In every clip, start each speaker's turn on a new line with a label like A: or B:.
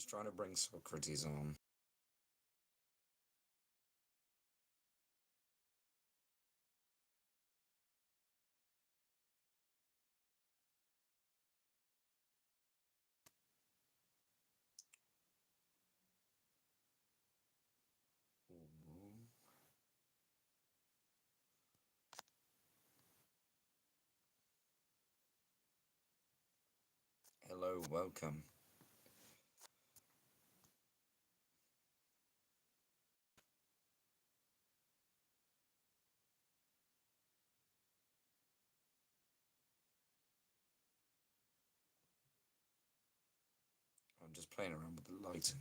A: Just trying to bring Socrates on. Hello, welcome. I'm just playing around with the lighting.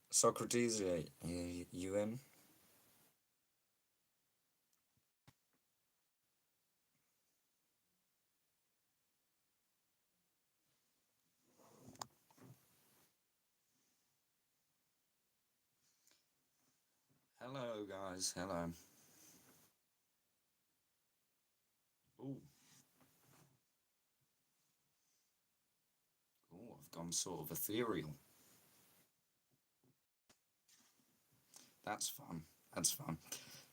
A: Socrates, you in? Hello, guys. Hello. Ooh, I've gone sort of ethereal. That's fun. That's fun.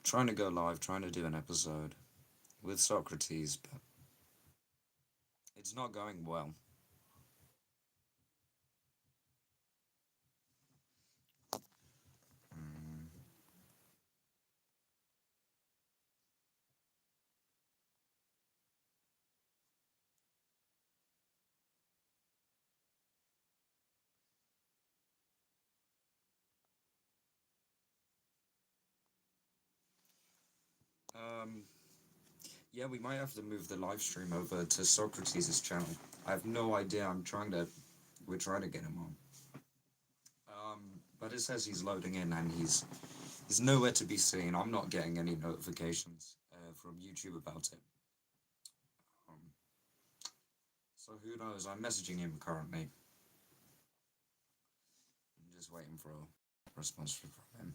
A: Trying to go live, trying to do an episode with Socrates, but it's not going well. Mm, um, yeah, we might have to move the live stream over to Socrates' channel. I have no idea. We're trying to get him on. But it says he's loading in and he's nowhere to be seen. I'm not getting any notifications from YouTube about it. Um, so who knows? I'm messaging him currently. I'm just waiting for a response from him.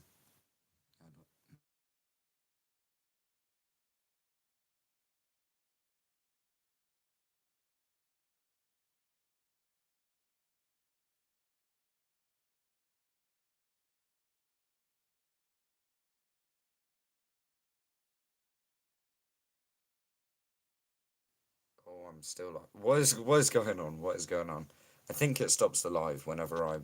A: Oh, I'm still like, what is going on? What is going on? I think it stops the live whenever I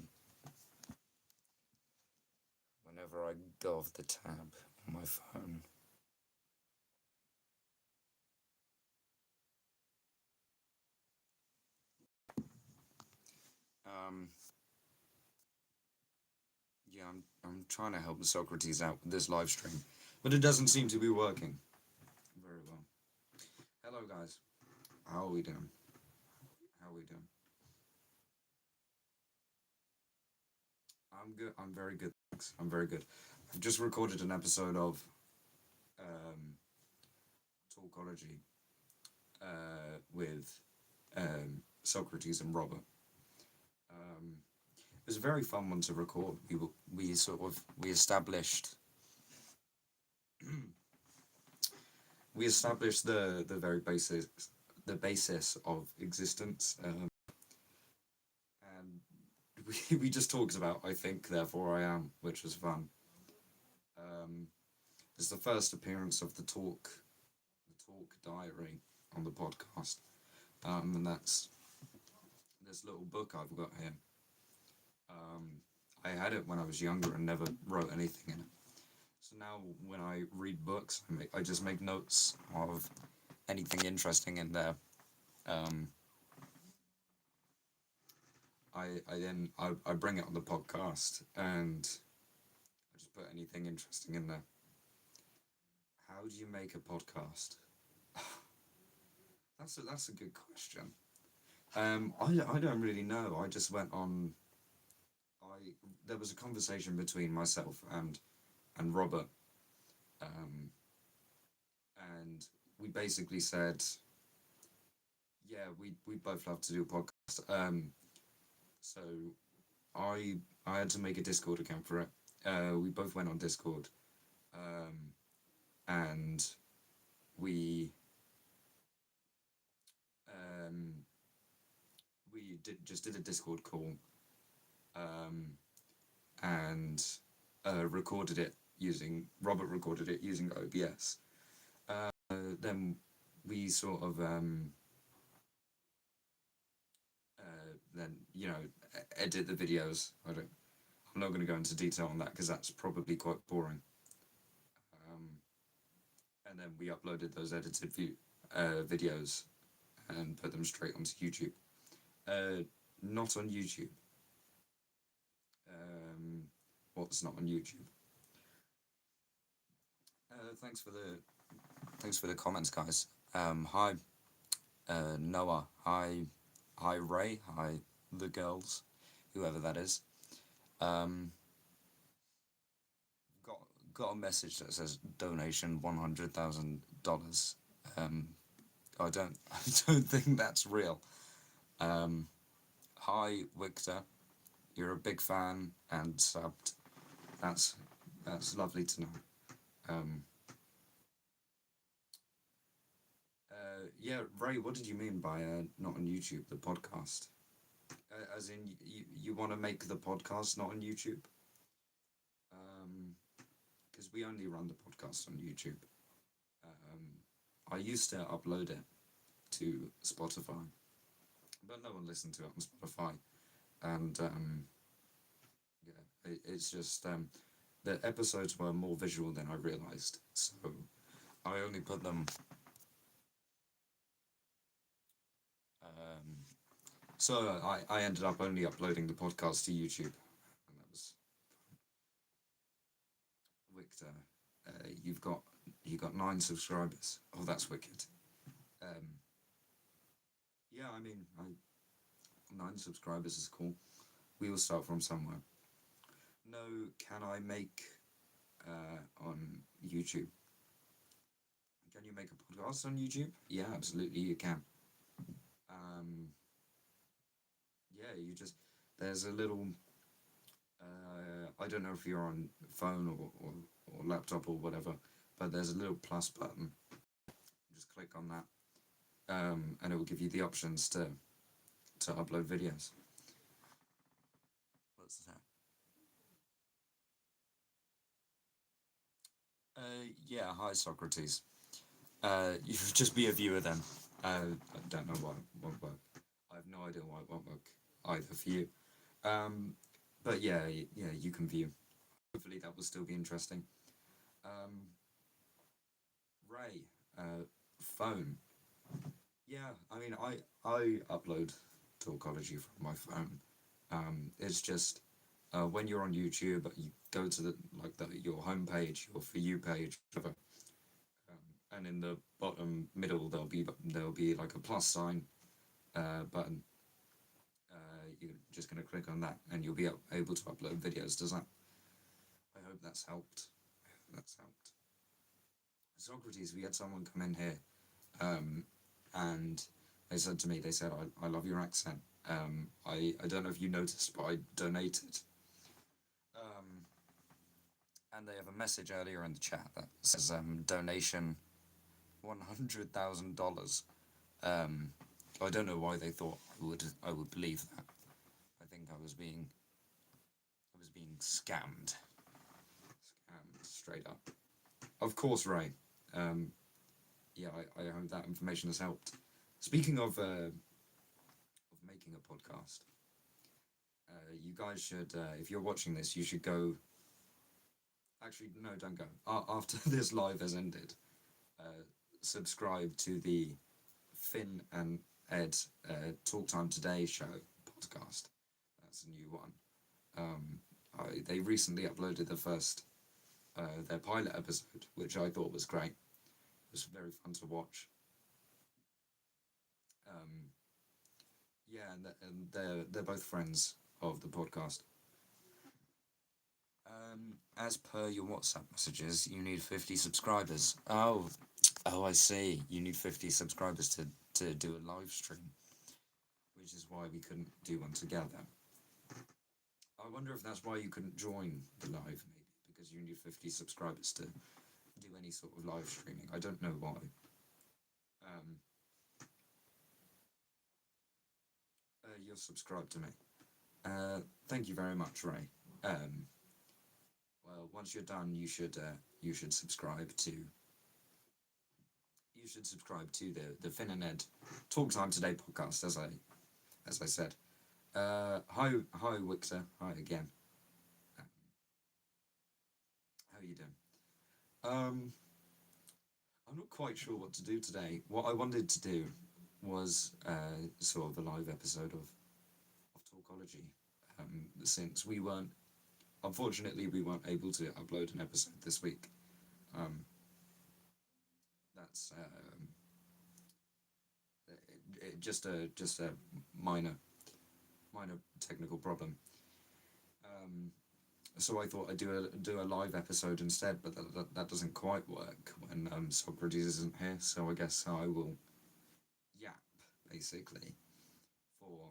A: go off the tab on my phone. Um, yeah, I'm trying to help Socrates out with this live stream, but it doesn't seem to be working very well. Hello, guys. How are we doing? How are we doing? I'm good. I'm very good. Thanks. I'm very good. I've just recorded an episode of um, Talkology with Socrates and Robert. It was a very fun one to record. We established we established the very basis of existence, and we just talked about I think therefore I am, which was fun. Um, it's the first appearance of the talk diary on the podcast, and that's this little book I've got here. Um, I had it when I was younger and never wrote anything in it. So now when I read books, I just make notes of anything interesting in there. Um, I bring it on the podcast and I just put anything interesting in there. How do you make a podcast? That's a good question. I don't really know. I just went on. I There was a conversation between myself and Robert, um, and we basically said, yeah, we both love to do a podcast. So I I had to make a Discord account for it. We both went on Discord, um, and we um, we did a Discord call, um, and Robert recorded it using OBS. Then we sort of then edit the videos. I'm not going to go into detail on that because that's probably quite boring. And then we uploaded those edited videos and put them straight onto YouTube. Not on YouTube. What's not on YouTube? Thanks for the comments, guys. Hi, Noah. Hi, Ray. Hi, the girls, whoever that is. Um, got got a message that says donation $100,000. I don't I don't think that's real. Hi, Victor. You're a big fan and subbed. That's lovely to know. Um, yeah, Ray, what did you mean by not on YouTube, the podcast? As in, you want to make the podcast not on YouTube? Because we only run the podcast on YouTube. I used to upload it to Spotify, but no one listened to it on Spotify. And yeah, it's just the episodes were more visual than I realized, so I only put them. So I ended up only uploading the podcast to YouTube, and that was Victor. You got 9 subscribers. Oh, that's wicked. Um, yeah, I mean, 9 subscribers is cool. We will start from somewhere. No, can I make on YouTube? Can you make a podcast on YouTube? Yeah, absolutely, you can. Yeah, there's a little. I don't know if you're on phone or laptop or whatever, but there's a little plus button. Just click on that, and it will give you the options to upload videos. What's that? Yeah, hi Socrates. You should just be a viewer then. I don't know why it won't work. I have no idea why it won't work either for you. But yeah, you can view. Hopefully that will still be interesting. Um, Ray, phone. Yeah, I mean, I upload Talkology from my phone. It's just when you're on YouTube, you go to your homepage, your For You page, whatever, and in the bottom middle there'll be like a plus sign button. You're just gonna click on that, and you'll be able to upload videos. Does that? I hope that's helped. Socrates, we had someone come in here, and they said to me, I love your accent. I don't know if you noticed, but I donated. Um, and they have a message earlier in the chat that says donation $100,000. I don't know why they thought I would believe that. I think I was being scammed straight up. Of course, Ray. Yeah, I hope that information has helped. Speaking of making a podcast, you guys should, if you're watching this, you should go. Actually, no, don't go. After this live has ended, subscribe to the Finn and Ed Talk Time Today show podcast. That's a new one. They recently uploaded their pilot episode, which I thought was great. It was very fun to watch. Yeah, and they're both friends of the podcast. As per your WhatsApp messages, you need 50 subscribers. Oh, I see. You need 50 subscribers to do a live stream, which is why we couldn't do one together. I wonder if that's why you couldn't join the live, maybe, because you need 50 subscribers to do any sort of live streaming. I don't know why. You're subscribed to me. Thank you very much, Ray. Um, well, once you're done, you should subscribe to the Finn and Ed Talk Time Today podcast, as I said. Hi Wixer. Hi again. Um, how are you doing? Um, I'm not quite sure what to do today. What I wanted to do was sort of a live episode of Talkology. Since unfortunately, we weren't able to upload an episode this week. Um, that's just a minor minor technical problem. Um, so I thought I'd do a live episode instead, but that doesn't quite work when Socrates isn't here. So I guess I will yap basically for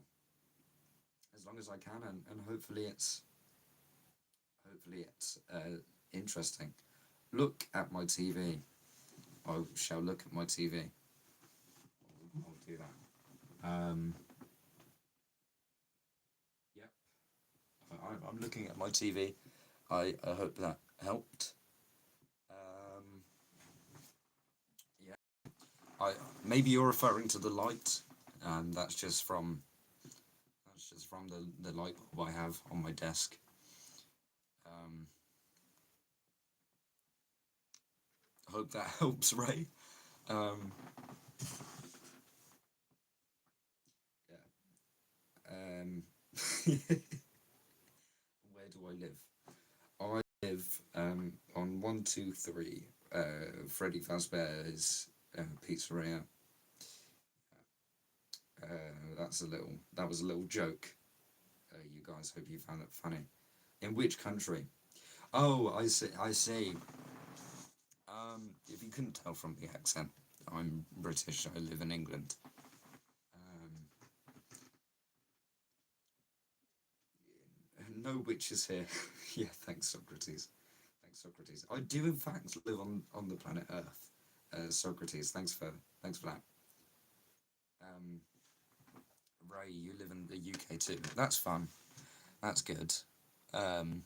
A: as long as I can, and hopefully it's interesting. Look at my TV. I shall look at my TV. I'll do that. Yep. I'm looking at my TV. I hope that helped. Um, yeah. I maybe you're referring to the light. That's just from the light bulb I have on my desk. Um, hope that helps, Ray. Um, yeah. Where do I live? I live on 123 Freddy Fazbear's Pizzeria. That was a little joke. You guys, hope you found it funny. In which country? Oh, I see. I see. If you couldn't tell from the accent, I'm British. I live in England. Um, no witches here. Yeah, thanks, Socrates. Thanks, Socrates. I do, in fact, live on the planet Earth. Socrates, thanks for that. Um, Ray, you live in the UK too. That's fun. That's good. Um,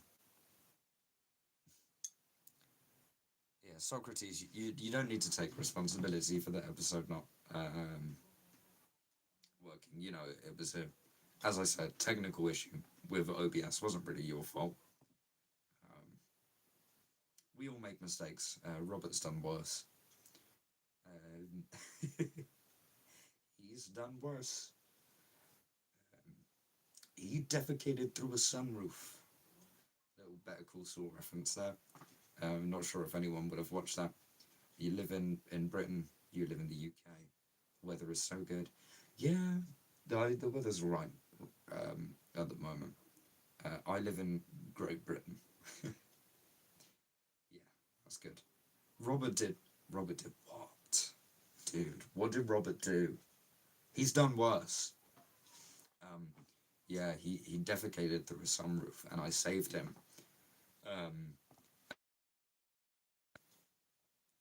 A: yeah, Socrates, you don't need to take responsibility for the episode not working. It was as I said, technical issue with OBS. Wasn't really your fault. Um, we all make mistakes. Robert's done worse. Um, he's done worse. Um, he defecated through a sunroof. Little Better Call Saul reference there. Not sure if anyone would have watched that. You live in Britain. You live in the UK. Weather is so good. Yeah, the weather's alright at the moment. I live in Great Britain. Yeah, that's good. Robert did. Robert did what? Dude, what did Robert do? He's done worse. Um, yeah, he defecated through a sunroof, and I saved him. Um,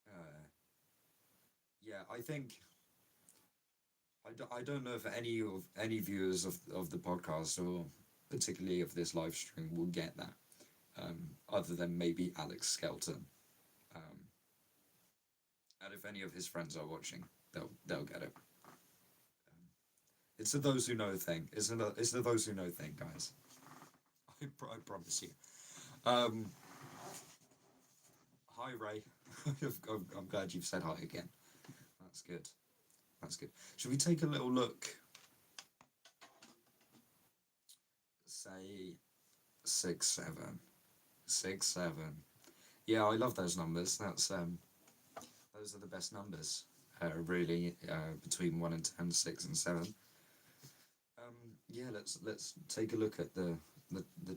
A: uh, yeah, I don't know if any viewers of the podcast or particularly of this live stream will get that. Other than maybe Alex Skelton. Um, and if any of his friends are watching, they'll get it. It's a those who know thing. It's the those who know thing, guys. I promise you. Um, Hi Ray. I'm glad you've said hi again. That's good. That's good. Should we take a little look? Say 6 7. 6 7. Yeah, I love those numbers. Those are the best numbers. Really, between 1 and 10, 6 and 7. Yeah, let's take a look at the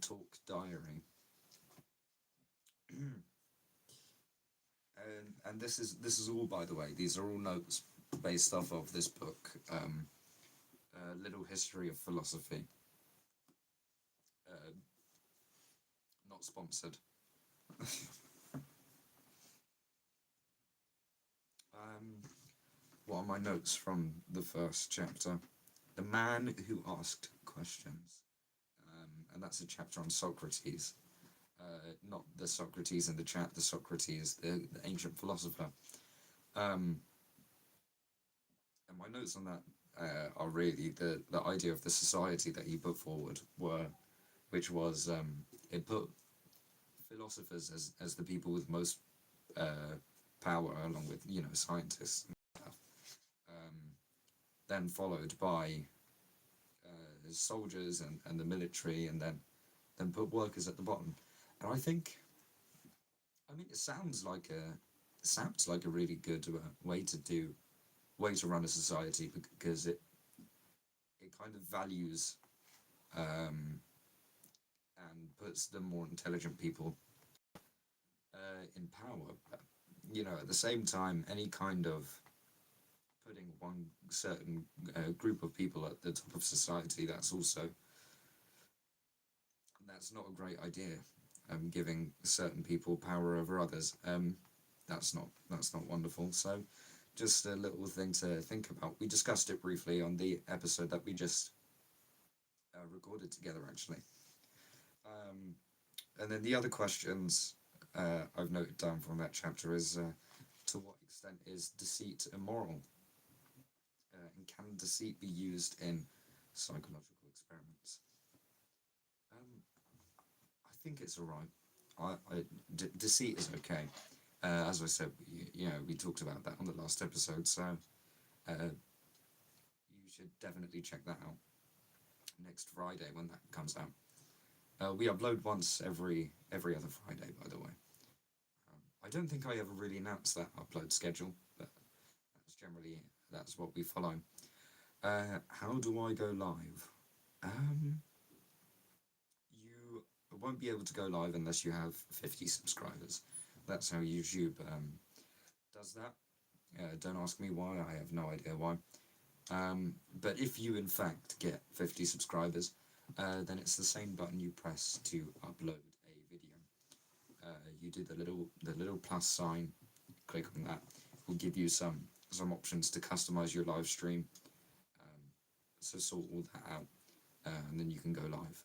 A: talk diary. And this is all, by the way, these are all notes based off of this book, Little History of Philosophy. Uh, Not sponsored. What are my notes from the first chapter? The man who asked questions. And that's a chapter on Socrates. Not the Socrates in the chat, the Socrates, the ancient philosopher. Um, and my notes on that are really the idea of the society that he put forward which was it put philosophers as the people with most uh, power, along with scientists and stuff. Um, then followed by soldiers and the military, and then put workers at the bottom. And I mean, it sounds like a really good way to run a society, because it kind of values um, and puts the more intelligent people in power. But, at the same time, any kind of putting one certain group of people at the top of society, that's not a great idea. Giving certain people power over others, that's not wonderful. So, just a little thing to think about. We discussed it briefly on the episode that we just recorded together, actually. Um, and then the other questions I've noted down from that chapter is, to what extent is deceit immoral? And can deceit be used in psychological experiments? Um, I think it's all right. Deceit is okay. As I said, we talked about that on the last episode, so you should definitely check that out next Friday when that comes out. We upload once every other Friday, by the way. I don't think I ever really announced that upload schedule, but that's what we follow. How do I go live? You won't be able to go live unless you have 50 subscribers. That's how YouTube does that. Don't ask me why, I have no idea why. But if you in fact get 50 subscribers, then it's the same button you press to upload a video. You do the little plus sign, click on that. It will give you some options to customize your live stream. So sort all that out, and then you can go live.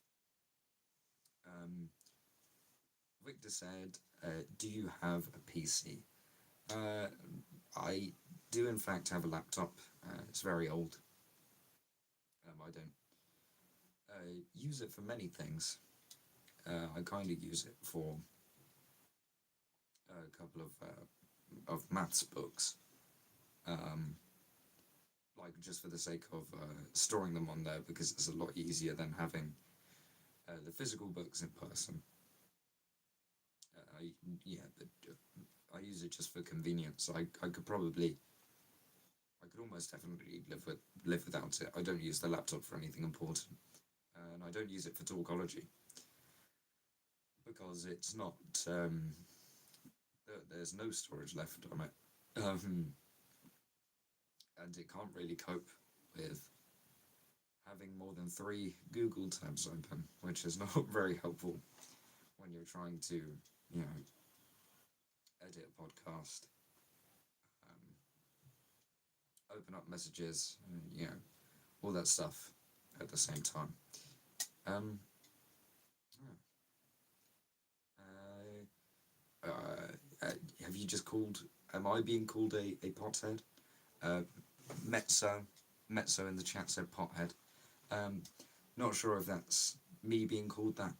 A: Victor said, "Do you have a PC?" I do in fact have a laptop. It's very old. I don't use it for many things. I kind of use it for a couple of maths books, um, like just for the sake of storing them on there, because it's a lot easier than having the physical books in person. I Yeah, but I use it just for convenience. I could almost definitely live without it. I don't use the laptop for anything important, and I don't use it for Talkology because it's not. There's no storage left on it, and it can't really cope with having more than 3 Google tabs open, which is not very helpful when you're trying to, edit a podcast, open up messages, all that stuff at the same time. Um, uh, uh, have you just called? Am I being called a pothead? Uh, Mezzo in the chat said pothead. Not sure if that's me being called that.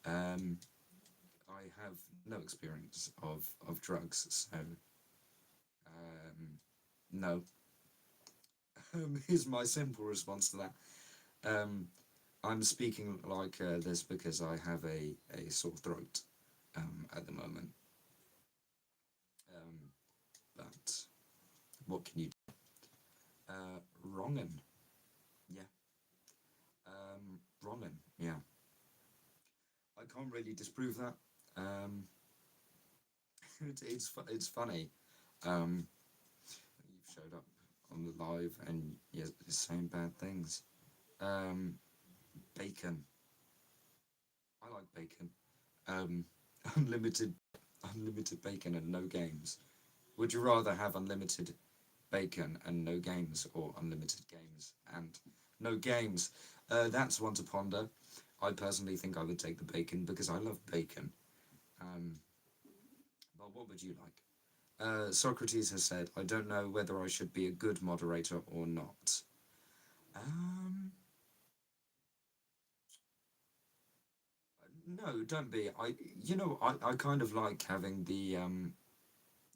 A: I have no experience of drugs, so no. Here's my simple response to that. I'm speaking like this because I have a sore throat at the moment. But what can you do? Wrongin. Yeah. Wrongin. Yeah. I can't really disprove that. Um, it's funny. You've showed up on the live and you're saying bad things. Bacon. I like bacon. Um, unlimited unlimited bacon and no games. Would you rather have unlimited bacon and no games, or unlimited games and No games. That's one to ponder. I personally think I would take the bacon because I love bacon. Um, but what would you like? Socrates has said, I don't know whether I should be a good moderator or not. Um, no, don't be. I kind of like having the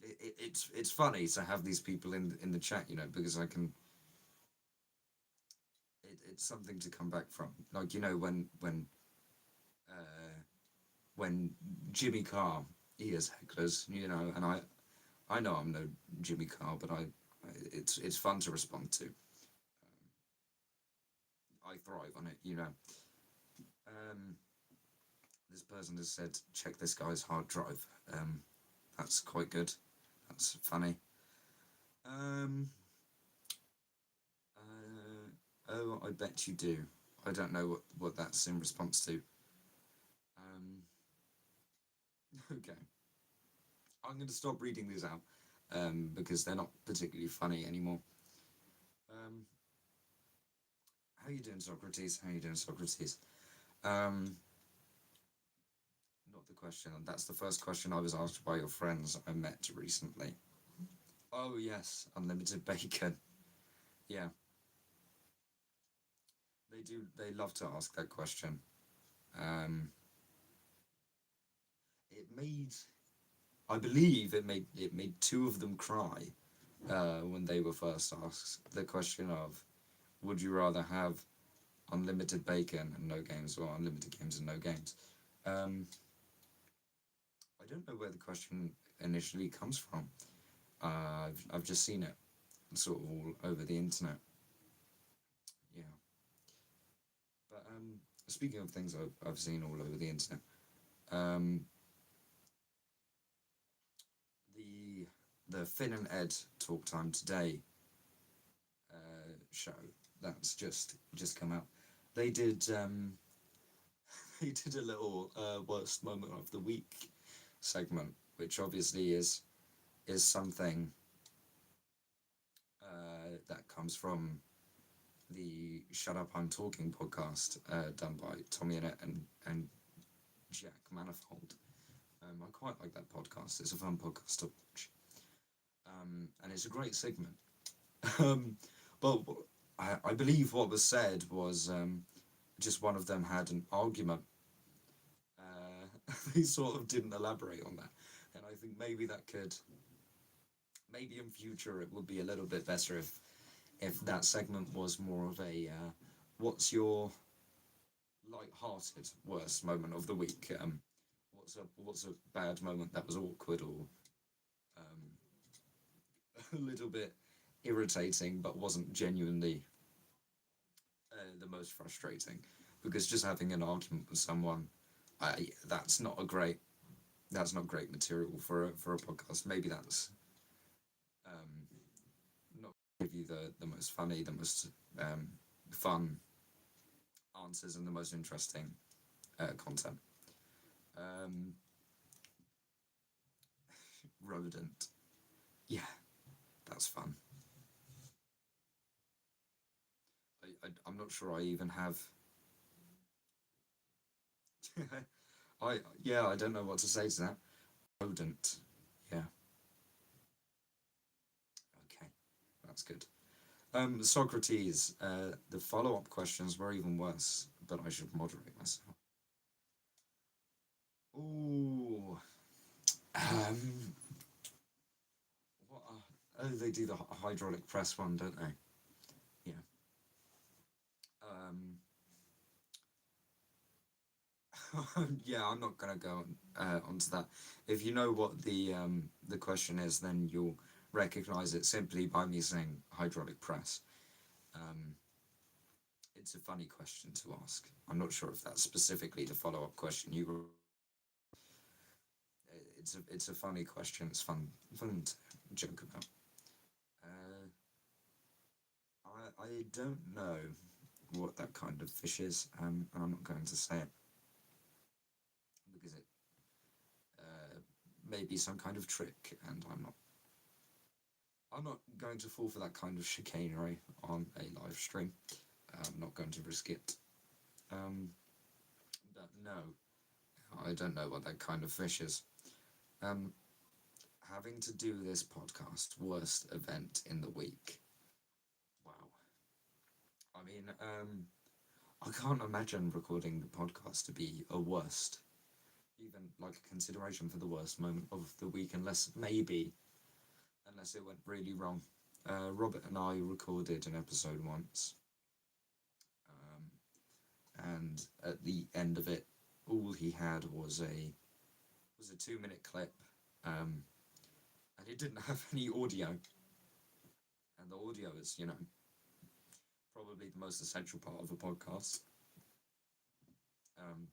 A: it's funny to have these people in the chat, because I can it's something to come back from. Like, uh when Jimmy Carr, he is hecklers, and I know I'm no Jimmy Carr, but it's fun to respond to. I thrive on it. Um, this person has said, check this guy's hard drive. That's quite good. That's funny. Um, oh, I bet you do. I don't know what that's in response to. Um, okay, I'm going to stop reading these out because they're not particularly funny anymore. Um, how you doing, Socrates? How you doing, Socrates? Um, not the question. That's the first question I was asked by your friends I met recently. Oh yes, unlimited bacon. Yeah, they do. They love to ask that question. Um, it made, I believe, it made two of them cry when they were first asked the question of, would you rather have unlimited bacon and no games, or unlimited games and no games? Um, I don't know where the question initially comes from. I've just seen it sort of all over the internet. Yeah, but speaking of things I've seen all over the internet, um, the the Finn and Ed Talk Time Today show that's just come out. They did they did a little worst moment of the week segment, which obviously is something that comes from the Shut Up I'm Talking podcast done by Tommy Annette and Jack Manifold. I quite like that podcast. It's a fun podcast to watch, and it's a great segment. um, but I believe what was said was just one of them had an argument. They sort of didn't elaborate on that, and I think maybe in future it would be a little bit better if that segment was more of a what's your light-hearted worst moment of the week? What's a bad moment that was awkward or um, a little bit irritating but wasn't genuinely the most frustrating? Because just having an argument with someone, that's not great material for a podcast. Maybe that's um, not give you the most funny, the most um, fun answers and the most interesting content. Um, Rodent, yeah, that's fun. I'm not sure I even have. I don't know what to say to that. Rodent, yeah, okay, that's good. Socrates, the follow-up questions were even worse, but I should moderate myself. Ooh, um, what? Oh, they do the hydraulic press one, don't they? Yeah. Um, yeah, I'm not gonna go onto that. If you know what the question is, then you'll recognize it simply by me saying hydraulic press. Um, it's a funny question to ask. I'm not sure if that's specifically the follow-up question you were. It's a funny question. It's fun to joke about. Uh, I don't know what that kind of fish is, and I'm not going to say it because it uh, may be some kind of trick, and I'm not going to fall for that kind of chicanery on a live stream. I'm not going to risk it. But no, I don't know what that kind of fish is. Um, Having to do this podcast, worst event in the week. Wow. I mean, I can't imagine recording the podcast to be a worst, even like a consideration for the worst moment of the week, unless it went really wrong. Robert and I recorded an episode once, and at the end of it, all he had was a 2 minute clip, um, and it didn't have any audio. And the audio is, probably the most essential part of a podcast. Um,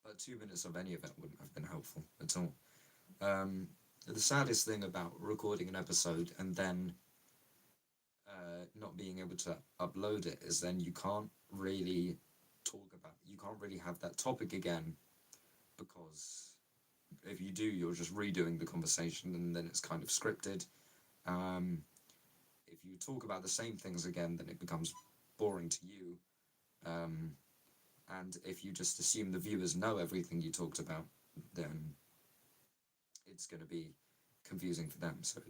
A: but 2 minutes of any of it wouldn't have been helpful at all. The saddest thing about recording an episode and then not being able to upload it is then you can't really have that topic again, because if you do, you're just redoing the conversation and then it's kind of scripted. Um, if you talk about the same things again, then it becomes boring to you. Um, and if you just assume the viewers know everything you talked about, then it's going to be confusing for them. So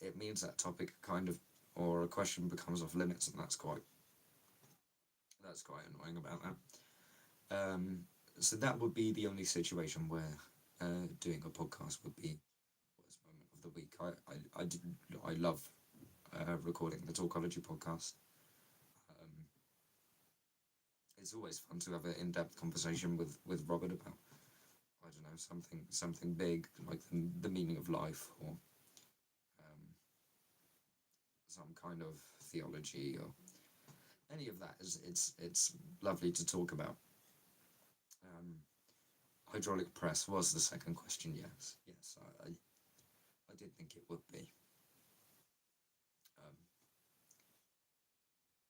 A: it means that topic kind of, or a question becomes off limits, and that's quite annoying about that. So that would be the only situation where doing a podcast would be worst moment of the week. I love recording the Talkology podcast. It's always fun to have an in-depth conversation with Robert about, I don't know, something big like the meaning of life, or some kind of theology, or any of that. It's lovely to talk about. Um, Hydraulic press was the second question. Yes, I did think it would be. Um,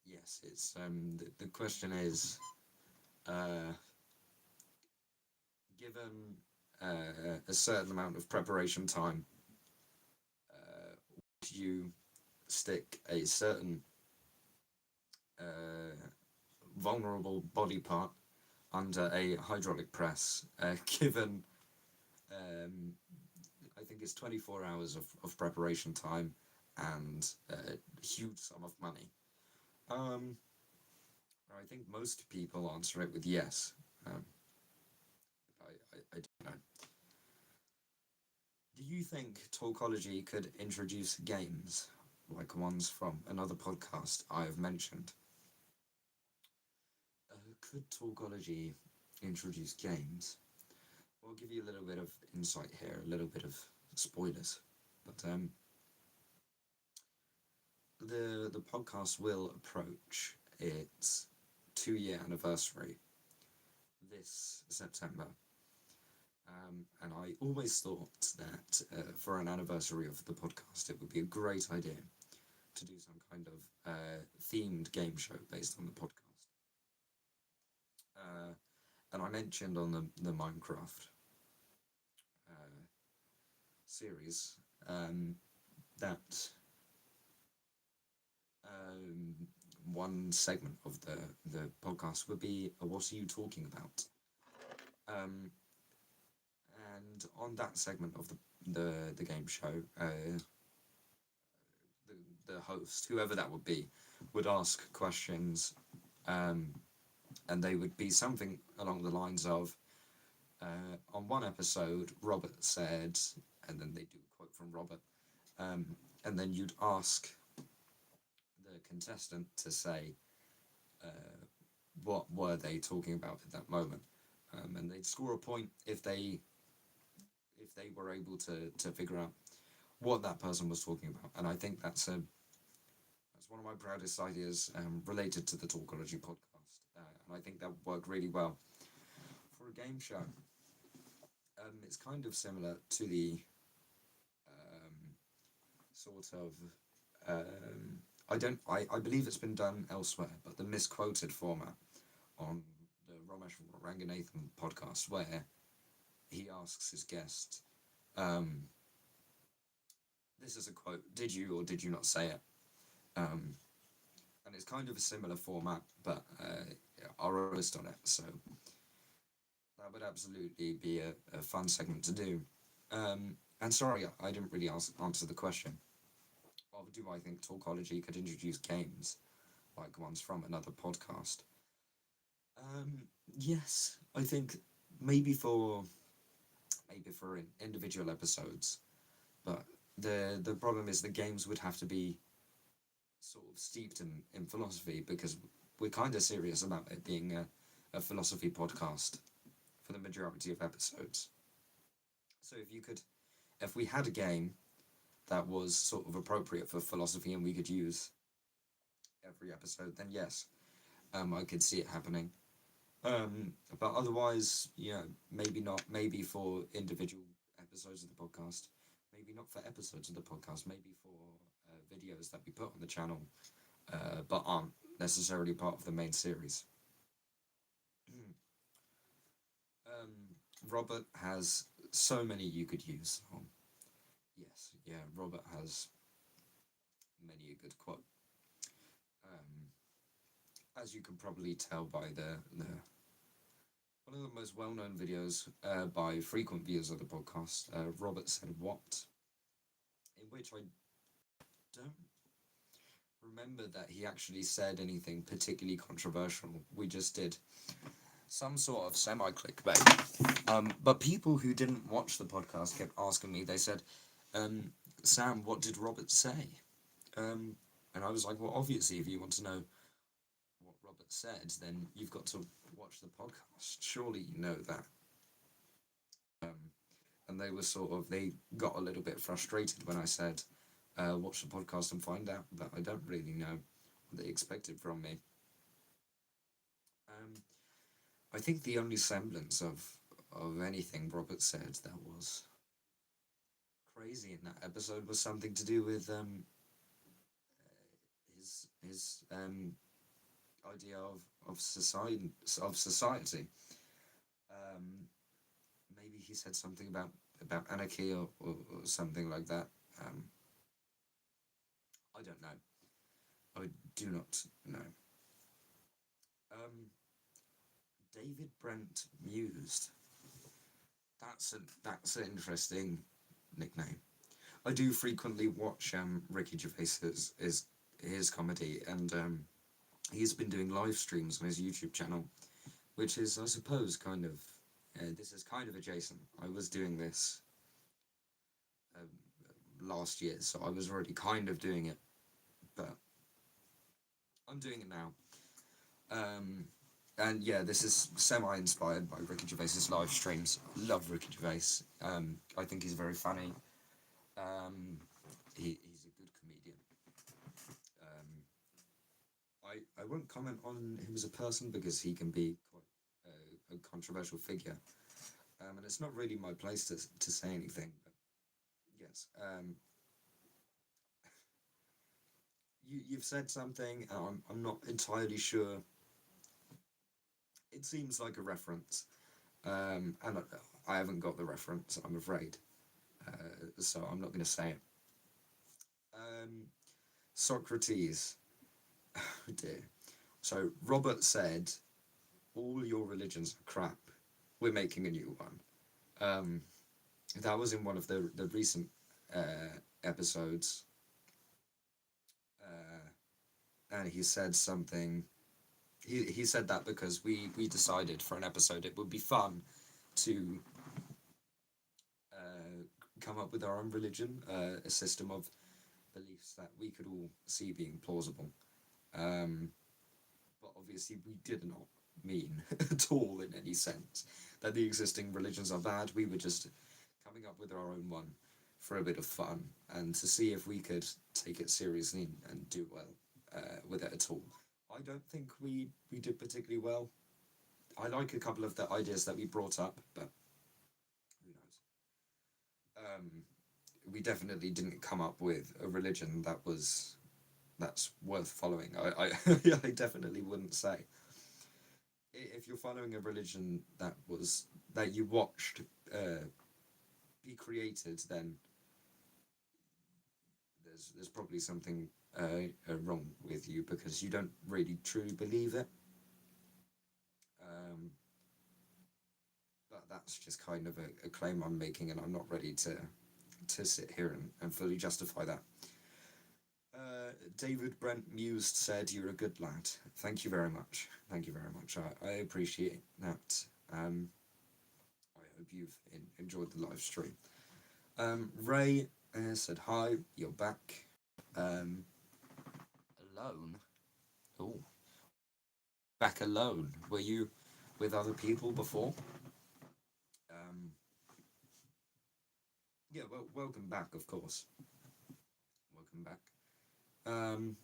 A: yes, it's the question is, uh, given a certain amount of preparation time, would you stick a certain vulnerable body part under a hydraulic press, given um, I think it's 24 hours of preparation time and a huge sum of money? Um, I think most people answer it with yes. Um, I don't know. Do you think Talkology could introduce games like ones from another podcast I have mentioned? Could Talkology introduce games? I'll give you a little bit of insight here, a little bit of spoilers. But the podcast will approach its 2 year anniversary this September. And I always thought that for an anniversary of the podcast, it would be a great idea to do some kind of themed game show based on the podcast. And I mentioned on the Minecraft series that um, one segment of the podcast would be what are you talking about? Um, and on that segment of the game show, the host, whoever that would be, would ask questions, um, and they would be something along the lines of, on one episode, Robert said, and then they do a quote from Robert, and then you'd ask the contestant to say, what were they talking about at that moment, and they'd score a point if they were able to figure out what that person was talking about. And I think that's one of my proudest ideas related to the Talkology podcast, and I think that would work really well for a game show. It's kind of similar to the sort of I believe it's been done elsewhere, but the misquoted format on the Ramesh Ranganathan podcast, where he asks his guest, this is a quote, did you or did you not say it? and it's kind of a similar format, but our roast on it. So that would absolutely be a fun segment to do. And sorry, I didn't really answer the question of do I think Talkology could introduce games like ones from another podcast? Yes, I think maybe for individual episodes, but the problem is the games would have to be sort of steeped in philosophy because we're kind of serious about it being a philosophy podcast for the majority of episodes. So if we had a game that was sort of appropriate for philosophy and we could use every episode, then yes, I could see it happening. But otherwise, maybe not. Maybe for individual episodes of the podcast, maybe not for episodes of the podcast. Maybe for videos that we put on the channel, but aren't necessarily part of the main series. um, Robert has so many you could use. Yes, yeah, Robert has many a good quote. Um, as you can probably tell by the one of the most well-known videos by frequent viewers of the podcast, Robert said what, in which I don't remember that he actually said anything particularly controversial. We just did some sort of semi-clickbait. But people who didn't watch the podcast kept asking me, they said, Sam, what did Robert say? And I was like, well, obviously, if you want to know what Robert said, then you've got to watch the podcast. Surely you know that. Um, and they got a little bit frustrated when I said, watch the podcast and find out, but I don't really know what they expected from me. Um, I think the only semblance of anything Robert said that was crazy in that episode was something to do with his idea of society. Um, Maybe he said something about anarchy or something like that. Um, I don't know. I do not know. Um, David Brent Mused. That's an interesting nickname. I do frequently watch Ricky Gervais's his comedy, and he's been doing live streams on his YouTube channel, which is, I suppose, kind of this is kind of adjacent. I was doing this um, last year, so I was already kind of doing it, but I'm doing it now. Um, and yeah, this is semi-inspired by Ricky Gervais's live streams. Love Ricky Gervais. I think he's very funny. Um, he's a good comedian. Um, I won't comment on him as a person because he can be quite a controversial figure. And it's not really my place to say anything. But yes, you've said something, and I'm not entirely sure. It seems like a reference, and I haven't got the reference, I'm afraid. So I'm not going to say it. Um, Socrates. Oh dear. So Robert said, "All your religions are crap. We're making a new one." Um, that was in one of the recent episodes, and he said something. He said that because we decided for an episode it would be fun to come up with our own religion, a system of beliefs that we could all see being plausible. Um, but obviously, we did not mean at all in any sense that the existing religions are bad. We were just coming up with our own one for a bit of fun and to see if we could take it seriously and do well with it at all. I don't think we did particularly well. I like a couple of the ideas that we brought up, but who knows? We definitely didn't come up with a religion that's worth following. I definitely wouldn't say if you're following a religion that you watched be created, then there's probably something wrong with you because you don't really truly believe it. Um, but that's just kind of a claim I'm making, and I'm not ready to sit here and fully justify that. David Brent Mused said, "You're a good lad." Thank you very much. Thank you very much. I appreciate that. I hope you've enjoyed the live stream. Ray said, "Hi, you're back." Um, Alone? Oh, back alone. Were you with other people before? Um, yeah, well, welcome back, of course. Welcome back. Um,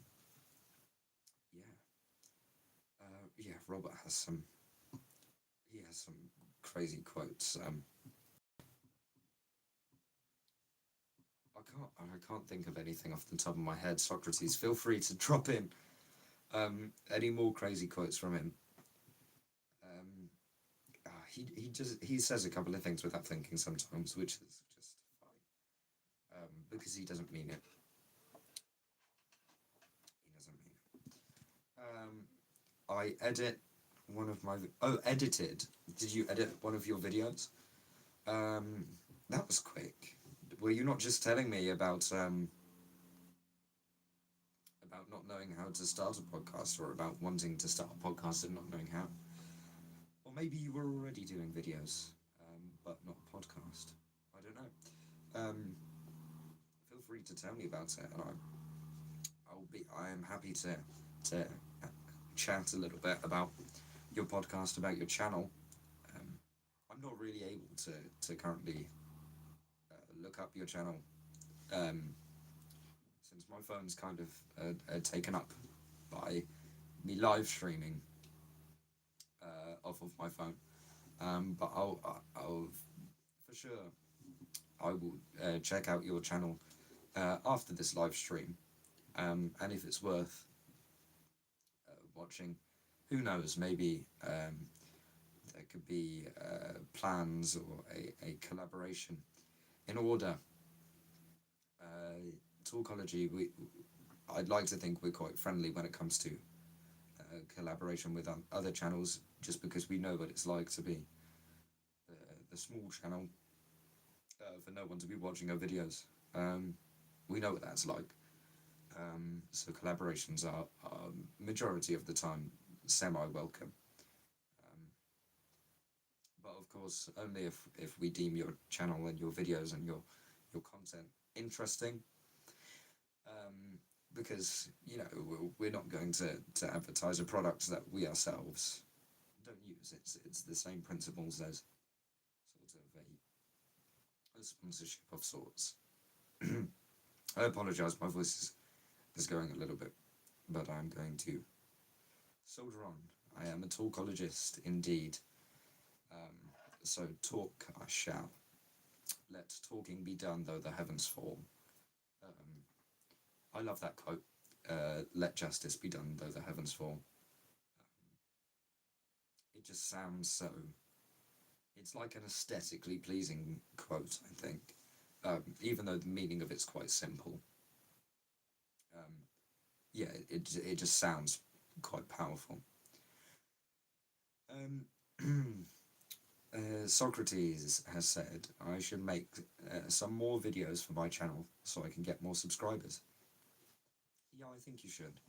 A: yeah, yeah. Robert has some. He has some crazy quotes. I can't think of anything off the top of my head. Socrates, feel free to drop in any more crazy quotes from him. Um, he says a couple of things without thinking sometimes, which is just fine. Because he doesn't mean it. He doesn't mean it. I edit one of my edited. Did you edit one of your videos? Um, that was quick. Were you not just telling me about not knowing how to start a podcast, or about wanting to start a podcast and not knowing how? Or maybe you were already doing videos, but not a podcast. I don't know. Feel free to tell me about it, and I am happy to chat a little bit about your podcast, about your channel. Um, I'm not really able to currently look up your channel, um, since my phone's kind of taken up by me live streaming off of my phone. But I'll for sure I will check out your channel after this live stream, and if it's worth watching, who knows? Maybe there could be plans or a collaboration in order. Talkology, I'd like to think we're quite friendly when it comes to collaboration with other channels, just because we know what it's like to be the small channel for no one to be watching our videos. We know what that's like. So collaborations are majority of the time semi-welcome. Um, but of course, only if we deem your channel and your videos and your content interesting. Because we're not going to advertise a product that we ourselves don't use. It's the same principles as sort of a sponsorship of sorts. I apologise, my voice is going a little bit, but I'm going to soldier on. I am a talkologist indeed. So talk I shall. Let talking be done, though the heavens fall. I love that quote. Let justice be done, though the heavens fall. It just sounds so. It's like an aesthetically pleasing quote, I think, even though the meaning of it's quite simple. Yeah, it just sounds quite powerful. Socrates has said I should make some more videos for my channel so I can get more subscribers. Yeah, I think you should.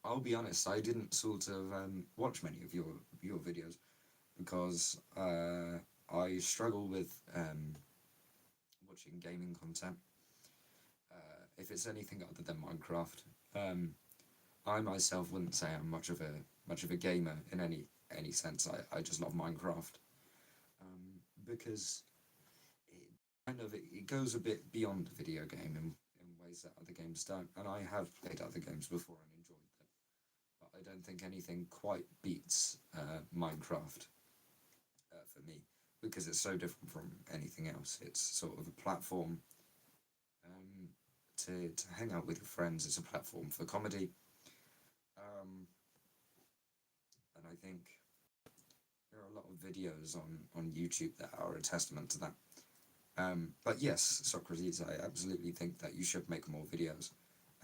A: I'll be honest, I didn't sort of watch many of your videos because I struggle with watching gaming content. If it's anything other than Minecraft, I myself wouldn't say I'm much of a gamer in any sense. I just love Minecraft because it goes a bit beyond a video game in ways that other games don't. And I have played other games before and enjoyed them, but I don't think anything quite beats Minecraft for me, because it's so different from anything else. It's sort of a platform to hang out with your friends. It's a platform for comedy, and I think there are a lot of videos on YouTube that are a testament to that. But yes, Socrates, I absolutely think that you should make more videos.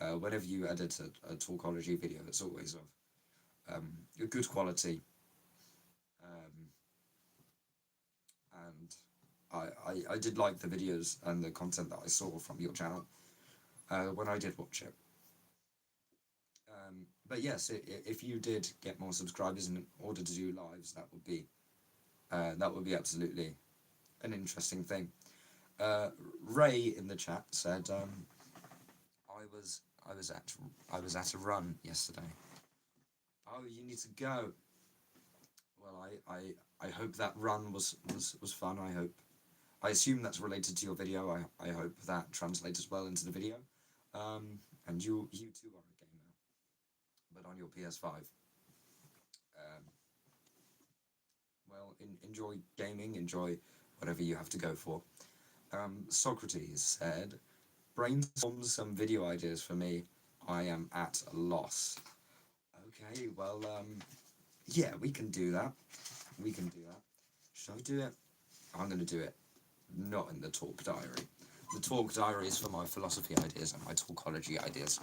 A: Whenever you edit a Talkology video, it's always of a good quality. Um, and I did like the videos and the content that I saw from your channel when I did watch it. But yes, if you did get more subscribers in order to do lives, that would be absolutely an interesting thing. Ray in the chat said, I was I was at I was at a run yesterday. Oh, you need to go. Well, I hope that run was fun. I assume that's related to your video. I hope that translates as well into the video. And you too are a gamer, but on your PS5. Um, well, enjoy gaming. Enjoy whatever you have to go for. Socrates said, brainstorm some video ideas for me. I am at a loss. Okay, well, yeah, we can do that. We can do that. Should I do it? I'm going to do it. Not in the talk diary. The talk diary is for my philosophy ideas and my talkology ideas.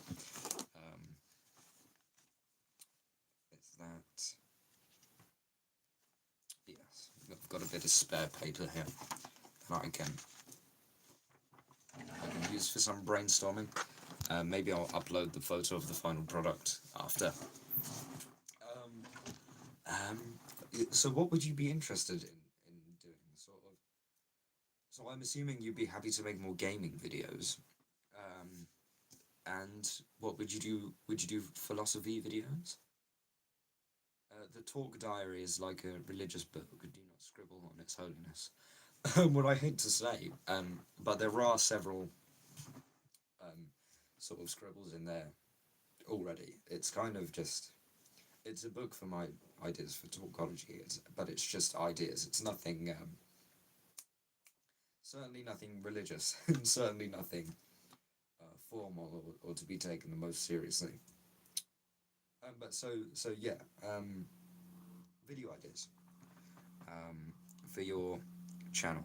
A: It's that. Yes, I've got a bit of spare paper here that I can use for some brainstorming. Maybe I'll upload the photo of the final product after. Um, so what would you be interested in doing? Sort of. So I'm assuming you'd be happy to make more gaming videos. Um, and what would you do? Would you do philosophy videos? The talk diary is like a religious book. Do not scribble on its holiness. What I hate to say, but there are several um, sort of scribbles in there already. It's kind of just it's a book for my ideas for talkology. But it's just ideas. It's nothing. Certainly nothing religious, and certainly nothing formal or to be taken the most seriously. But so yeah. Video ideas for your channel.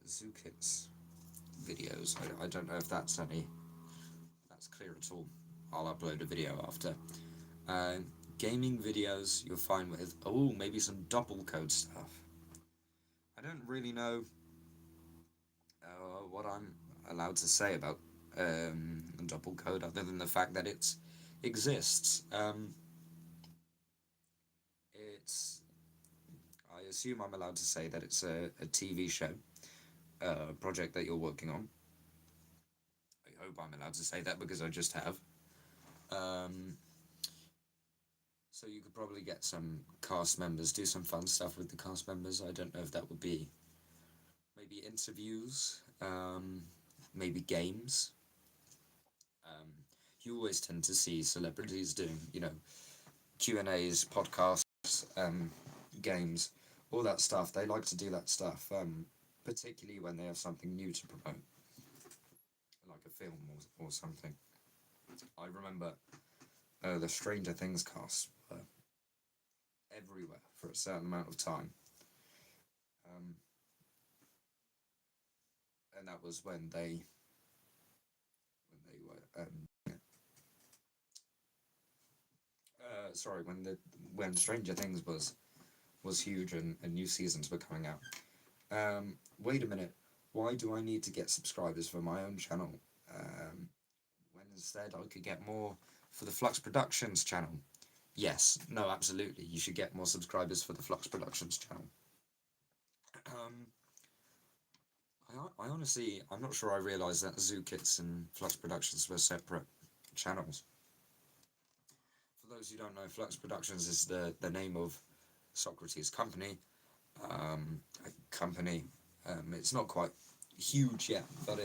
A: Zookits videos. I don't know if that's clear at all. I'll upload a video after. Uh, Gaming videos you're fine with. Oh, maybe some double code stuff. I don't really know what I'm allowed to say about double code other than the fact that it exists. It's I assume I'm allowed to say that it's a TV show, project that you're working on. I hope I'm allowed to say that because I just have. Um, so you could probably get some cast members, do some fun stuff with the cast members. I don't know if that would be maybe interviews, maybe games. Um, you always tend to see celebrities doing, Q&As, podcasts, games, all that stuff. They like to do that stuff, particularly when they have something new to promote, like a film or something. I remember the Stranger Things cast were everywhere for a certain amount of time. Um, and that was when they were sorry when Stranger Things was huge and new seasons were coming out. Wait a minute, why do I need to get subscribers for my own channel when instead I could get more for the Flux Productions channel? Yes, no, absolutely, you should get more subscribers for the Flux Productions channel. I honestly, I'm not sure I realised that Zookits and Flux Productions were separate channels. For those who don't know, Flux Productions is the name of Socrates' company. A company. It's not quite huge yet, but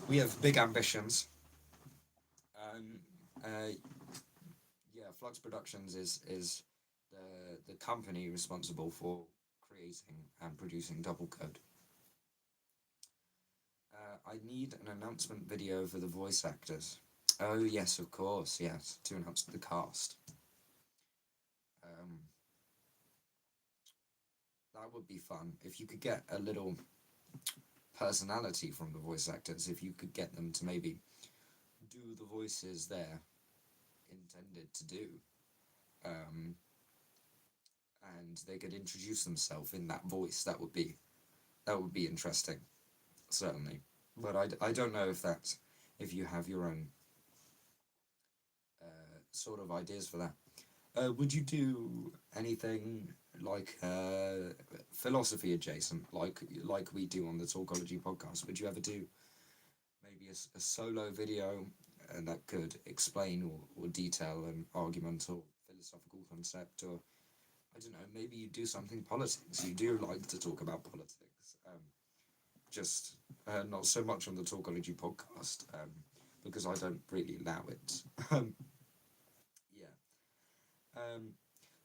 A: we have big ambitions. Um, uh, yeah, Flux Productions is the company responsible for creating and producing Double Code. I need an announcement video for the voice actors. Oh yes, of course, yes, to announce the cast. that would be fun if you could get a little personality from the voice actors. If you could get them to maybe do the voices they're intended to do, um, and they could introduce themselves in that voice. That would be interesting, certainly. But I don't know if that's if you have your own sort of ideas for that. Would you do anything like philosophy adjacent, like we do on the Talkology podcast? Would you ever do maybe a solo video and that could explain or detail an argument or philosophical concept, or I don't know, maybe you do something politics. You do like to talk about politics, just not so much on the Talkology podcast, because I don't really allow it. Yeah. Um,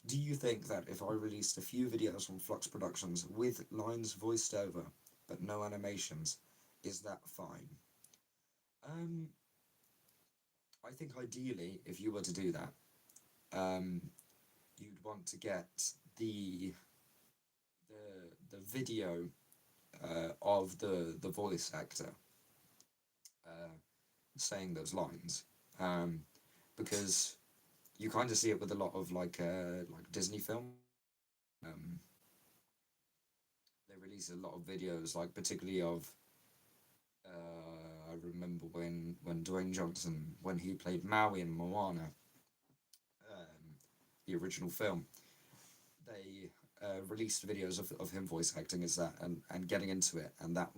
A: do you think that if I released a few videos from Flux Productions with lines voiced over but no animations, is that fine? Um, I think ideally, if you were to do that, you'd want to get the the video of the voice actor uh, saying those lines, um, because you kind of see it with a lot of like Disney film. Um, they release a lot of videos, like particularly of. I remember when Dwayne Johnson, when he played Maui in Moana, the original film, they released videos of him voice acting as that and getting into it, and that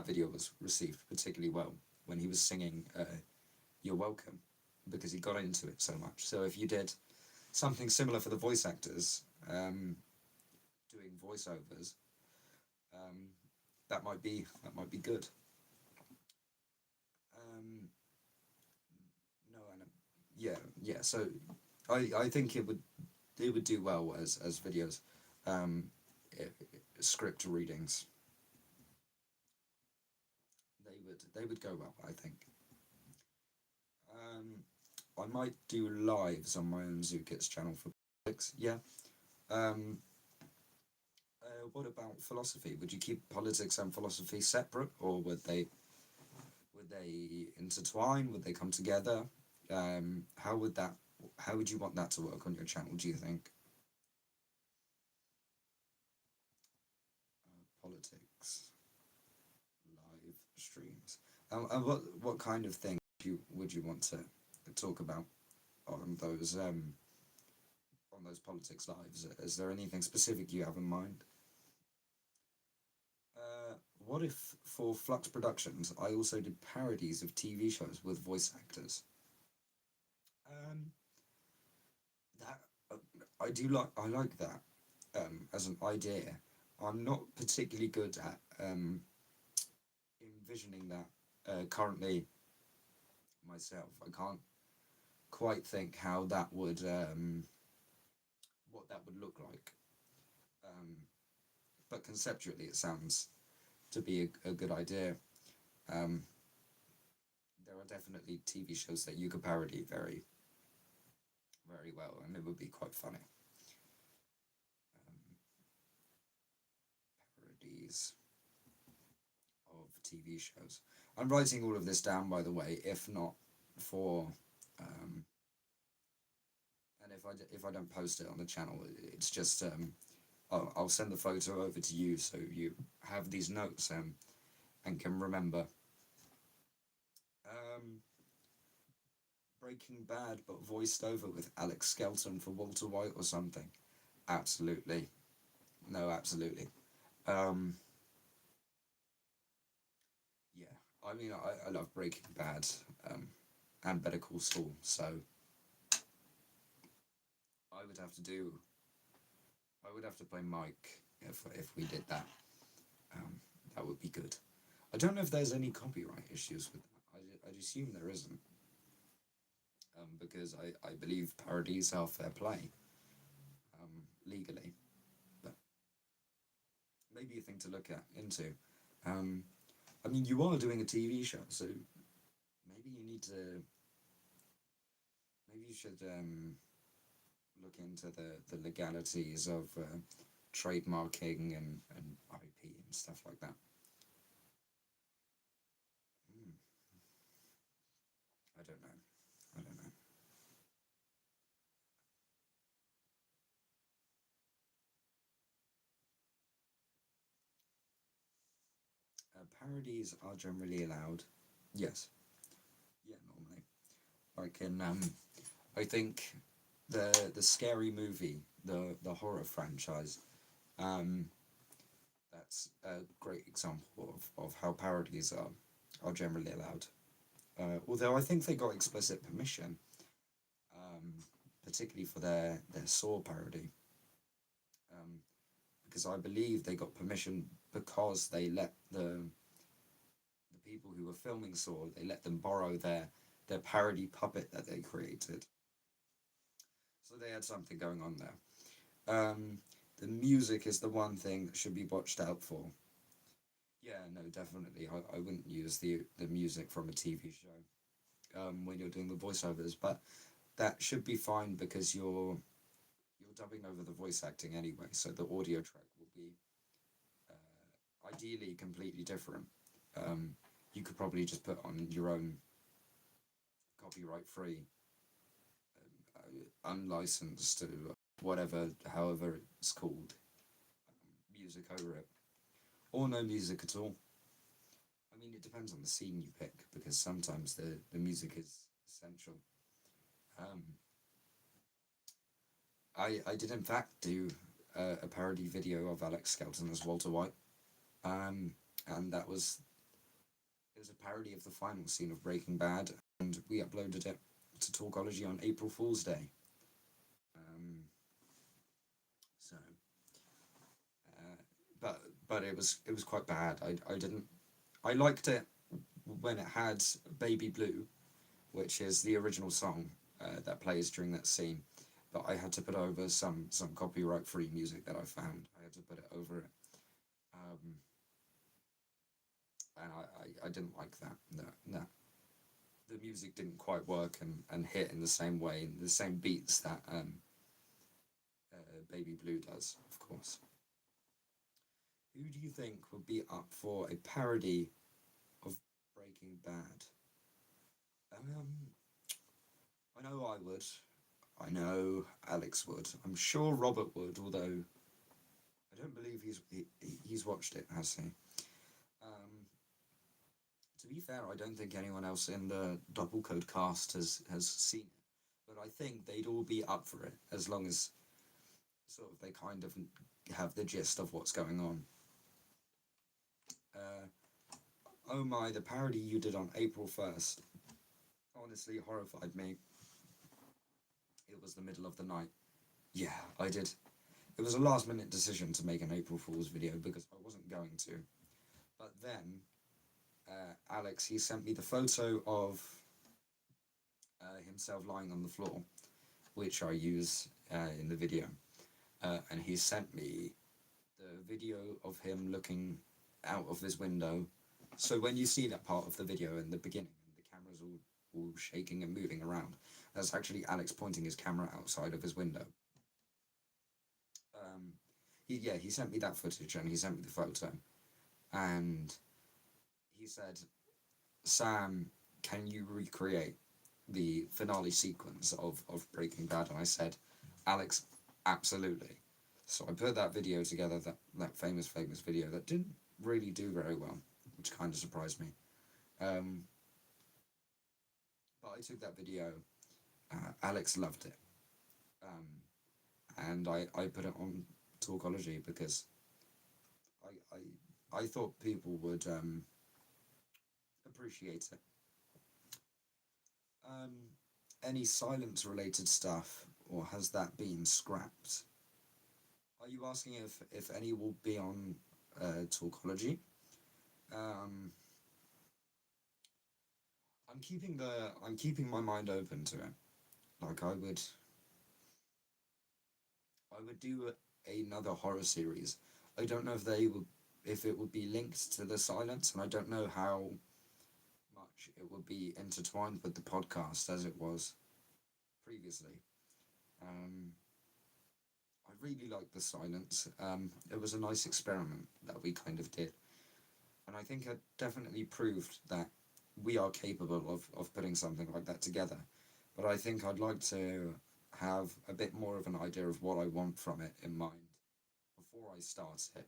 A: video was received particularly well when he was singing "You're Welcome," because he got into it so much. So if you did something similar for the voice actors, doing voiceovers, um, that might be good. Um, no, and yeah, yeah. So I think it would do well as videos, um, script readings. They would go well, I think. Um, I might do lives on my own Zookits channel for politics. Yeah. Um, what about philosophy? Would you keep politics and philosophy separate, or would they intertwine? Would they come together? How would that? How would you want that to work on your channel? Do you think? Politics live streams. And what kind of thing would you want to talk about on those politics lives? Is there anything specific you have in mind? What if for Flux Productions I also did parodies of TV shows with voice actors? Um, that I like that as an idea. I'm not particularly good at envisioning that currently myself. I can't quite think how that would what that would look like. Um, but conceptually, it sounds to be a good idea. Um, there are definitely TV shows that you could parody very, very well, and it would be quite funny. Um, Parodies of TV shows. I'm writing all of this down, by the way. If not for, um, and if I don't post it on the channel, it's just I'll send the photo over to you so you have these notes and can remember. Um, Breaking Bad, but voiced over with Alex Skelton for Walter White or something. Absolutely, no, absolutely. Um, yeah, I mean, I love Breaking Bad, um, and Better Call Saul, so I would have to do. I would have to play Mike if we did that. Um, that would be good. I don't know if there's any copyright issues with that. I'd assume there isn't, because I believe parodies are fair play, legally. But maybe a thing to look at into. Um, I mean, you are doing a TV show, so maybe you need to. Maybe you should look into the legalities of trademarking and IP and stuff like that. Mm, I don't know. I don't know. Parodies are generally allowed. Yes. Yeah, normally. Like in I think the scary movie, the horror franchise, um, that's a great example of how parodies are generally allowed. Although I think they got explicit permission, um, particularly for their Saw parody, um, because I believe they got permission because they let the people who were filming Saw, they let them borrow their parody puppet that they created. So they had something going on there. The music is the one thing that should be watched out for. Yeah, no, definitely. I wouldn't use the music from a TV show when you're doing the voiceovers, but that should be fine because you're dubbing over the voice acting anyway, so the audio track will be ideally completely different. Um, you could probably just put on your own copyright free, unlicensed, whatever, however it's called, music over it, or no music at all. I mean, it depends on the scene you pick because sometimes the music is essential. Um, I did in fact do a parody video of Alex Skelton as Walter White, um, and that was it was a parody of the final scene of Breaking Bad, and we uploaded it to Talkology on April Fool's Day. Um, so, uh, but it was quite bad. I didn't I liked it when it had Baby Blue, which is the original song that plays during that scene. But I had to put over some copyright free music that I found. I had to put it over it, um, and I didn't like that. No, no, the music didn't quite work and hit in the same way, in the same beats that Baby Blue does, of course. Who do you think would be up for a parody of Breaking Bad? Um, I know I would. I know Alex would. I'm sure Robert would, although I don't believe he's watched it, has he? Um, to be fair, I don't think anyone else in the Double Code cast has seen it, but I think they'd all be up for it as long as sort of they kind of have the gist of what's going on. Uh, oh my, the parody you did on April 1st honestly horrified me. It was the middle of the night. Yeah, I did. It was a last minute decision to make an April Fool's video because I wasn't going to. But then Alex, he sent me the photo of himself lying on the floor, which I use in the video. And he sent me the video of him looking out of his window. So when you see that part of the video in the beginning, and the camera's all shaking and moving around, that's actually Alex pointing his camera outside of his window. Um, he sent me that footage and he sent me the photo, and he said, "Sam, can you recreate the finale sequence of Breaking Bad?" And I said, "Alex, absolutely." So I put that video together, that famous video that didn't really do very well, which kind of surprised me. Um, but I took that video. Alex loved it, um, and I put it on Talkology because I I thought people would appreciate it. Um, any silence related stuff, or has that been scrapped? Are you asking if any will be on Talkology? Um, I'm keeping my mind open to it. Like I would do another horror series. I don't know if it would be linked to the silence, and I don't know how much it would be intertwined with the podcast as it was previously. Um, I really liked the silence. It was a nice experiment that we kind of did, and I think it definitely proved that we are capable of putting something like that together. But I think I'd like to have a bit more of an idea of what I want from it in mind before I start it.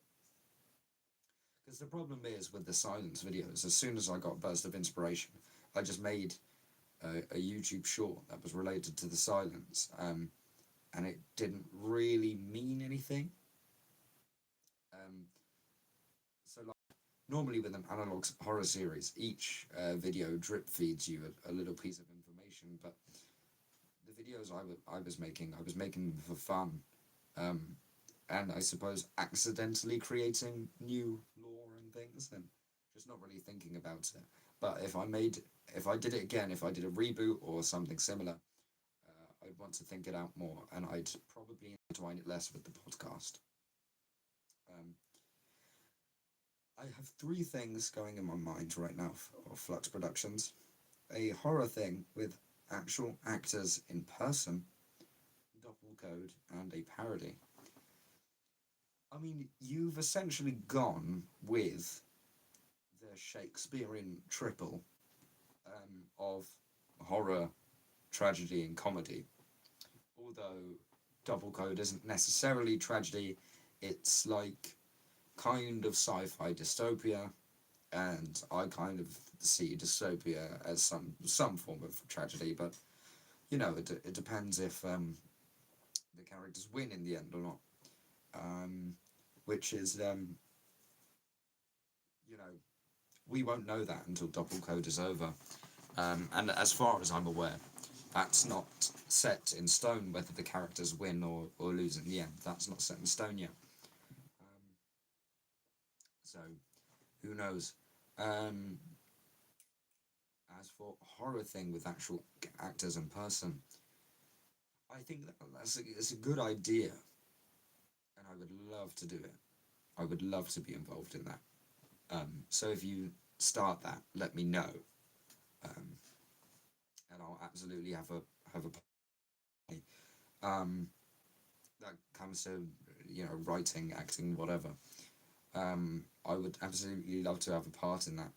A: Because the problem is with the silence videos, as soon as I got a burst of inspiration, I just made a YouTube short that was related to the silence, and it didn't really mean anything. Um, so, like, normally with an analog horror series, each video drip feeds you a little piece of information, but the videos I was making them for fun, um, and I suppose accidentally creating new lore and things, and just not really thinking about it. But if I did it again, if I did a reboot or something similar, I'd want to think it out more, and I'd probably intertwine it less with the podcast. Um, I have three things going in my mind right now for Flux Productions: a horror thing with actual actors in person, double code, and a parody. I mean, you've essentially gone with the Shakespearean triple of horror, tragedy, and comedy. Although double code isn't necessarily tragedy, it's like kind of sci-fi dystopia, and I kind of see dystopia as some form of tragedy. But it depends if the characters win in the end or not. Um, which is you know we won't know that until double code is over. And as far as I'm aware, that's not set in stone whether the characters win or lose in the end. That's not set in stone yet. Um, so who knows? Um, as for horror thing with actual actors in person, I think it's a good idea, and I would love to do it. I would love to be involved in that. So if you start that, let me know, um, and I'll absolutely have a party. Um, that comes to writing, acting, whatever. I would absolutely love to have a part in that.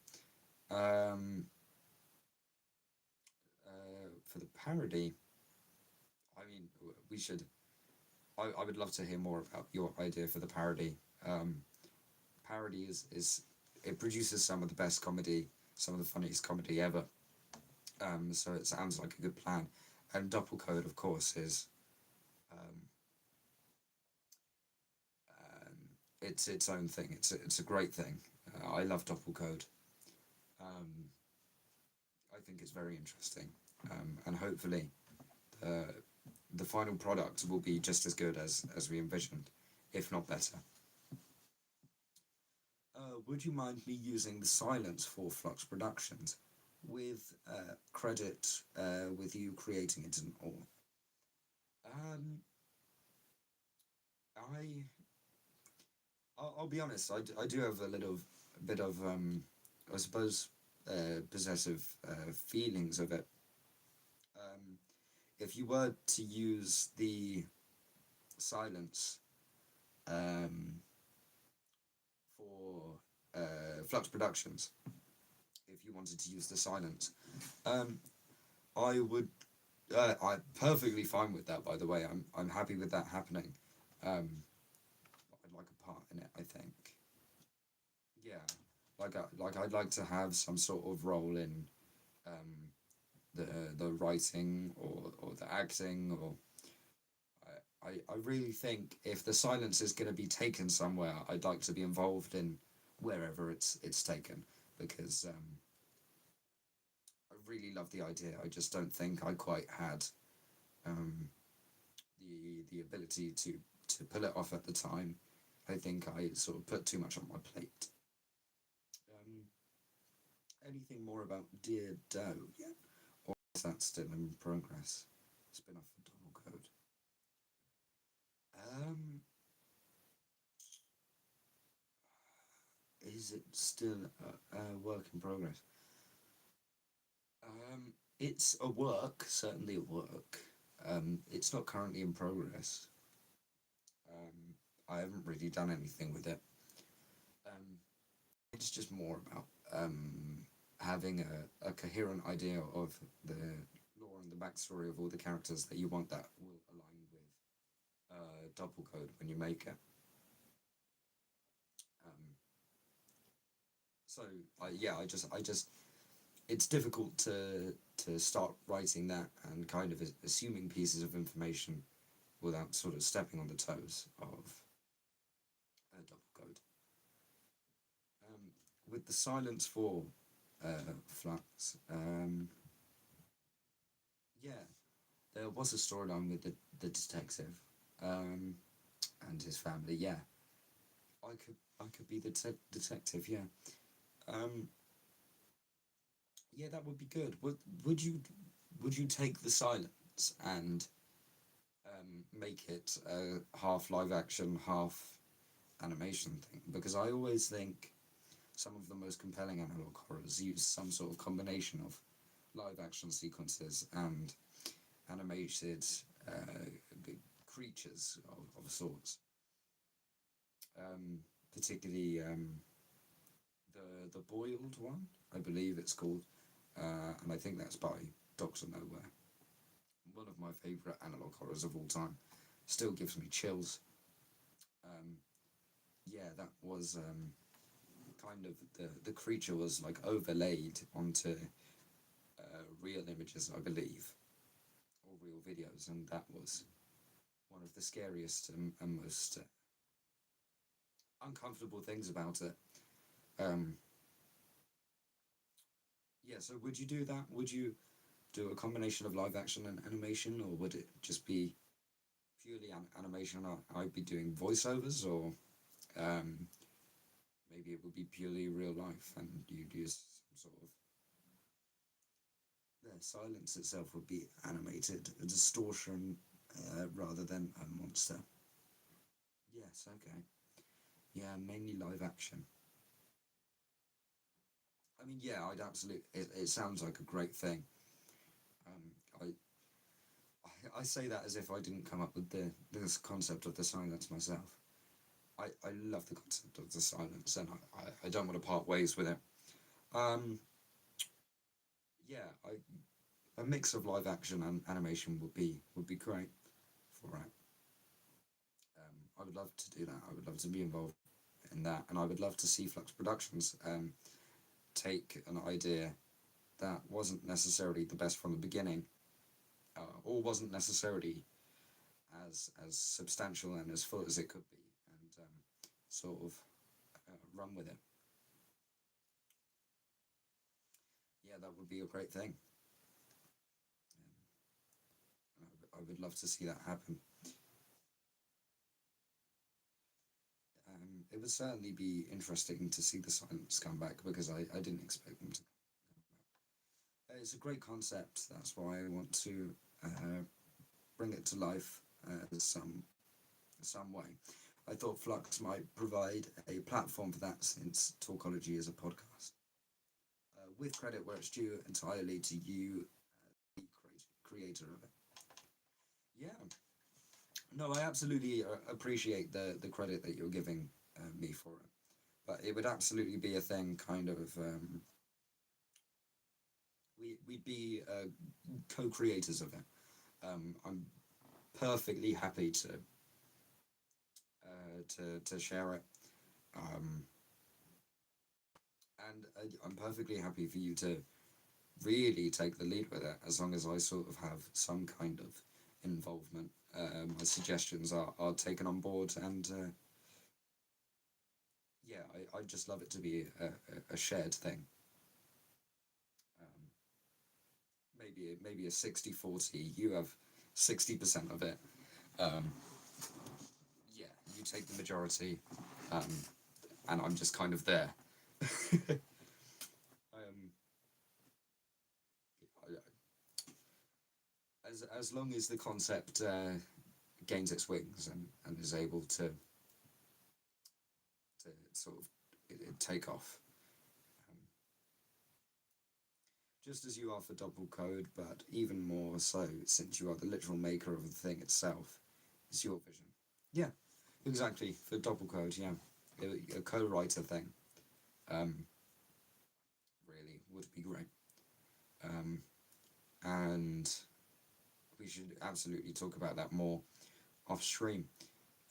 A: For the parody, I mean, we should. I would love to hear more about your idea for the parody. Um, Parody is it produces some of the best comedy, some of the funniest comedy ever. So it sounds like a good plan. And Double Code, of course, is um, um, it's its own thing. It's a great thing. I love Double Code. Um, I think it's very interesting, and hopefully the the final product will be just as good as we envisioned, if not better. Would you mind me using the silence for Flux Productions, with credit with you creating it and all? Um, I I'll be honest. I do have a little bit of I suppose possessive feelings of it. Um, if you were to use the silence um, for Flux Productions, if you wanted to use the silence, um, I would. I'm perfectly fine with that. By the way, I'm happy with that happening. I'd like a part in it. I think. Yeah, like I'd like to have some sort of role in um, the writing or the acting or I really think if the silence is going to be taken somewhere, I'd like to be involved in wherever it's taken because I really love the idea. I just don't think I quite had um, the ability to pull it off at the time. I think I sort of put too much on my plate. Um, Anything more about Dear Doe yet? Or is that still in progress? Spin off for Double Code. Um, is it still a work in progress? It's a work, certainly a work. It's not currently in progress. I haven't really done anything with it. Um, it's just more about having a coherent idea of the lore and the backstory of all the characters that you want that will align with double code when you make it. Um, so yeah, I just it's difficult to start writing that and kind of assuming pieces of information without sort of stepping on the toes of double code. Um, with the silence for Flux, yeah, there was a storyline with the detective um, and his family. Yeah, I could be the detective. Yeah, um, yeah, that would be good. Would you would you take the silence and make it a half live action, half animation thing? Because I always think some of the most compelling analog horrors use some sort of combination of live action sequences and animated creatures of sorts. Particularly the boiled one, I believe it's called, and I think that's by Doctor Nowhere. One of my favourite analog horrors of all time. Still gives me chills. Um, yeah, that was kind of the creature was like overlaid onto real images, I believe, or real videos, and that was one of the scariest and most uncomfortable things about it. Um, yeah, so would you do that? Would you do a combination of live action and animation, or would it just be purely animation? I'd be doing voiceovers, or um, maybe it would be purely real life, and you'd use some sort of the silence itself would be animated, a distortion rather than a monster. Yes, okay. Yeah, mainly live action. I mean, yeah, I'd absolutely. It sounds like a great thing. Um, I say that as if I didn't come up with this concept of the silence myself. I love the concept of the silence, and I don't want to part ways with it. Um, yeah, a mix of live action and animation would be great for it. I would love to do that. I would love to be involved in that, and I would love to see Flux Productions take an idea that wasn't necessarily the best from the beginning, or wasn't necessarily as substantial and as full as it could be, and sort of run with it. Yeah, that would be a great thing. I would love to see that happen. It would certainly be interesting to see the silence come back because I didn't expect them to. It's a great concept. That's why I want to bring it to life some way. I thought Flux might provide a platform for that since Talkology is a podcast. With credit where it's due entirely to you, the creator of it. Yeah, no, I absolutely appreciate the credit that you're giving me for it. But it would absolutely be a thing, kind of. We'd be co-creators of it. I'm perfectly happy to share it, um, and I'm perfectly happy for you to really take the lead with it, as long as I sort of have some kind of involvement. My suggestions are taken on board, and yeah, I just love it to be a shared thing. Um, maybe a 60-40. You have 60% of it. Um, yeah, you take the majority, um, and I'm just kind of there. um, as long as the concept gains its wings and is able to sort of take off, um, just as you are for double code, but even more so since you are the literal maker of the thing itself. It's your vision. Yeah, exactly, for Doppelcode, yeah. A co-writer thing, um, really would be great. Um, and we should absolutely talk about that more off stream.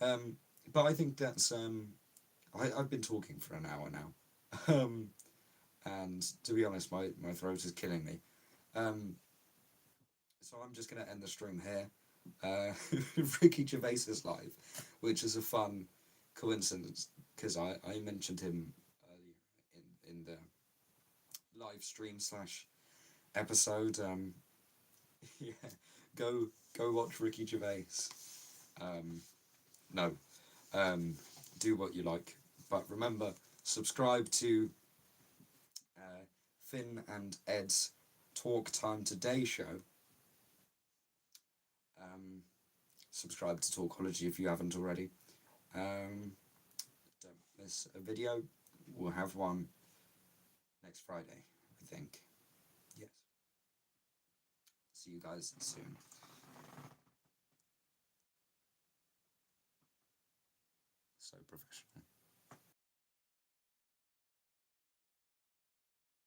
A: Um, but I think that's I've been talking for an hour now. um, and to be honest, my throat is killing me. Um, so I'm just going to end the stream here. Ricky Gervais is live, which is a fun coincidence because I mentioned him earlier in the live stream slash episode. Yeah, go watch Ricky Gervais. Um, no, um, do what you like, but remember, subscribe to Finn and Ed's Talk Time Today show. Um, subscribe to Talkology if you haven't already. Don't miss a video. We'll have one next Friday, I think. Yes. See you guys soon. So professional.